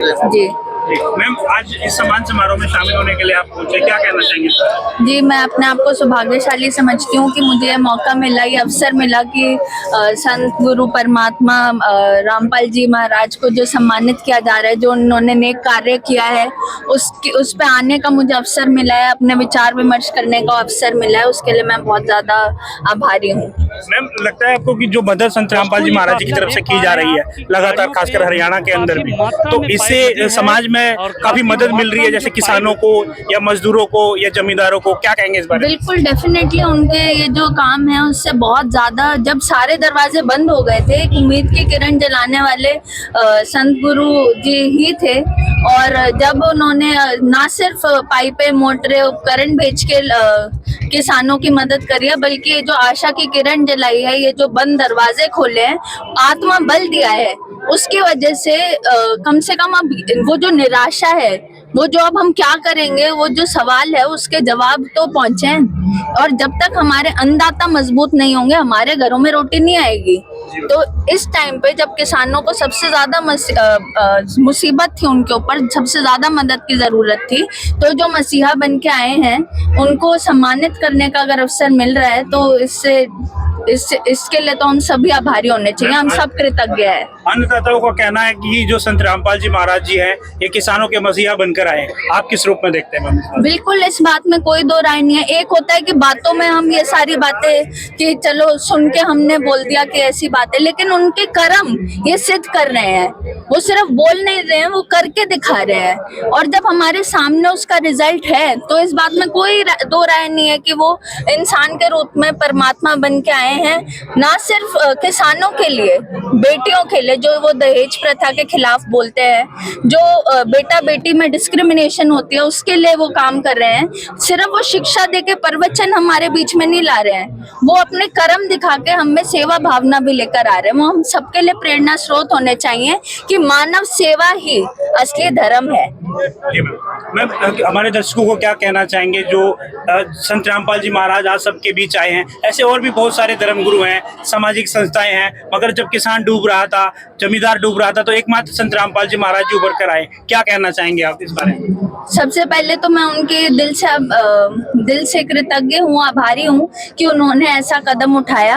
जी ma'am, आज इस सम्मान समारोह में शामिल होने के लिए आप पहुंचे, क्या कहना चाहेंगे? जी, मैं अपने आप को सौभाग्यशाली समझती हूँ कि मुझे ये मौका मिला, ये अवसर मिला कि संत गुरु परमात्मा रामपाल जी महाराज को जो सम्मानित किया जा रहा है, जो उन्होंने नेक कार्य किया है, उस पे आने का मुझे अवसर मिला है, अपने विचार विमर्श करने का अवसर मिला है। उसके लिए मैं बहुत ज़्यादा आभारी हूँ। मैम, लगता है आपको कि जो मदद संत रामपाल जी महाराज जी की तरफ से की जा रही है लगातार, खासकर हरियाणा के अंदर भी, तो इससे समाज में काफी मदद मिल रही है, जैसे किसानों को या मजदूरों को या जमींदारों को, क्या कहेंगे इस बारे में? बिल्कुल, डेफिनेटली उनके ये जो काम है उससे बहुत ज्यादा, जब सारे दरवाजे बंद हो गए थे, एक उम्मीद की किरण जलाने वाले संत गुरु जी ही थे। और जब उन्होंने ना सिर्फ पाइपें, मोटरें, उपकरण भेज के किसानों की मदद करी है, बल्कि ये जो आशा की किरण जलाई है, ये जो बंद दरवाजे खोले हैं, आत्मा बल दिया है, उसकी वजह से कम अब वो जो निराशा है, वो जो अब हम क्या करेंगे, वो जो सवाल है उसके जवाब तो पहुंचे हैं। और जब तक हमारे अन्नदाता मजबूत नहीं होंगे, हमारे घरों में रोटी नहीं आएगी। तो इस टाइम पे जब किसानों को सबसे ज्यादा मुसीबत थी, उनके ऊपर सबसे ज्यादा मदद की जरूरत थी, तो जो मसीहा बन के आए हैं उनको सम्मानित करने का अगर अवसर मिल रहा है, तो इसके लिए तो हम सभी आभारी होने चाहिए, हम सब कृतज्ञ हैं। अन्नदाताओं का कहना है कि जो संत रामपाल जी महाराज जी हैं, ये किसानों के मसीहा बनकर आए हैं। आप किस रूप में देखते हैं मैम? बिल्कुल, इस बात में कोई दो राय नहीं है। एक होता है कि बातों में हम ये सारी बातें कि चलो सुन के हमने बोल दिया कि ऐसी बातें, लेकिन उनके कर्म ये सिद्ध कर रहे हैं। वो सिर्फ बोल नहीं रहे हैं, वो करके दिखा रहे हैं। और जब हमारे सामने उसका रिजल्ट है, तो इस बात में कोई दो राय नहीं है कि वो इंसान के रूप में परमात्मा बन के आए हैं। ना सिर्फ किसानों के लिए, बेटियों के लिए, जो वो दहेज प्रथा के खिलाफ बोलते हैं, जो बेटा बेटी में डिस्क्रिमिनेशन होती है, उसके लिए वो काम कर रहे हैं। सिर्फ वो शिक्षा देके प्रवचन हमारे बीच में नहीं ला रहे हैं, वो अपने कर्म दिखा के हमें सेवा भावना भी लेकर आ रहे हैं। वो हम सबके लिए प्रेरणा स्रोत होने चाहिए कि मानव सेवा ही असली धर्म है। जी मैम, हमारे दर्शकों को क्या कहना चाहेंगे जो संत रामपाल जी महाराज आज सबके बीच आए हैं? ऐसे और भी बहुत सारे धर्मगुरु हैं, सामाजिक संस्थाएं हैं, मगर जब किसान डूब रहा था, जमींदार डूब रहा था, तो एकमात्र संत रामपाल जी महाराज जी उभर कर आए। क्या कहना चाहेंगे आप इस बारे में? सबसे पहले तो मैं उनके दिल से कृतज्ञ हूँ, आभारी हूँ कि उन्होंने ऐसा कदम उठाया।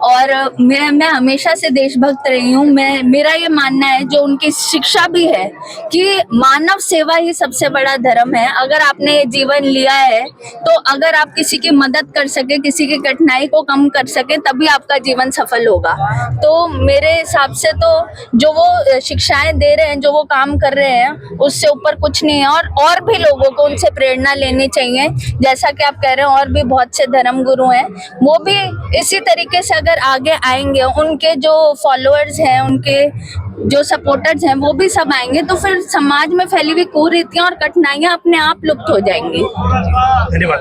और मैं हमेशा से देशभक्त रही हूँ। मेरा ये मानना है, जो उनकी शिक्षा भी है, कि मानव सेवा ही सबसे बड़ा धर्म है। अगर आपने ये जीवन लिया है, तो अगर आप किसी की मदद कर सके, किसी की कठिनाई को कम कर सके, तभी आपका जीवन सफल होगा। तो मेरे हिसाब से तो जो वो शिक्षाएं दे रहे हैं, जो वो काम कर रहे हैं, उससे ऊपर कुछ नहीं है। और भी लोगों को उनसे प्रेरणा लेनी चाहिए। जैसा कि आप कह रहे हैं, और भी बहुत से धर्म गुरु हैं, वो भी इसी तरीके से अगर आगे आएंगे, उनके जो फॉलोअर्स हैं, उनके जो सपोर्टर्स हैं, वो भी सब आएंगे, तो फिर समाज में फैली हुई कुरीतियां और कठिनाइयां अपने आप लुप्त हो जाएंगी। धन्यवाद।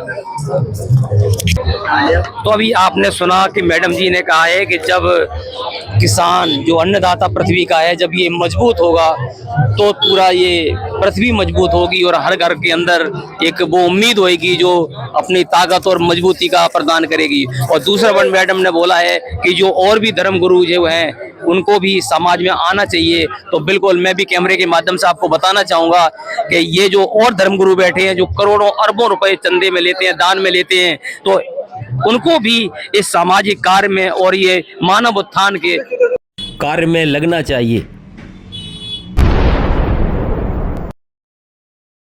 तो अभी आपने सुना कि मैडम जी ने कहा है कि जब किसान, जो अन्नदाता पृथ्वी का है, जब ये मजबूत होगा तो पूरा ये पृथ्वी मजबूत होगी और हर घर के अंदर एक वो उम्मीद होगी जो अपनी ताकत और मजबूती का प्रदान करेगी। और दूसरा वन मैडम ने बोला है कि जो और भी धर्म गुरु जो हैं उनको भी समाज में आना चाहिए। तो बिल्कुल मैं भी कैमरे के माध्यम से आपको बताना चाहूँगा कि ये जो और धर्म गुरु बैठे हैं, जो करोड़ों अरबों रुपए चंदे में लेते हैं, दान में लेते हैं, तो उनको भी इस सामाजिक कार्य में और ये मानव उत्थान के कार्य में लगना चाहिए।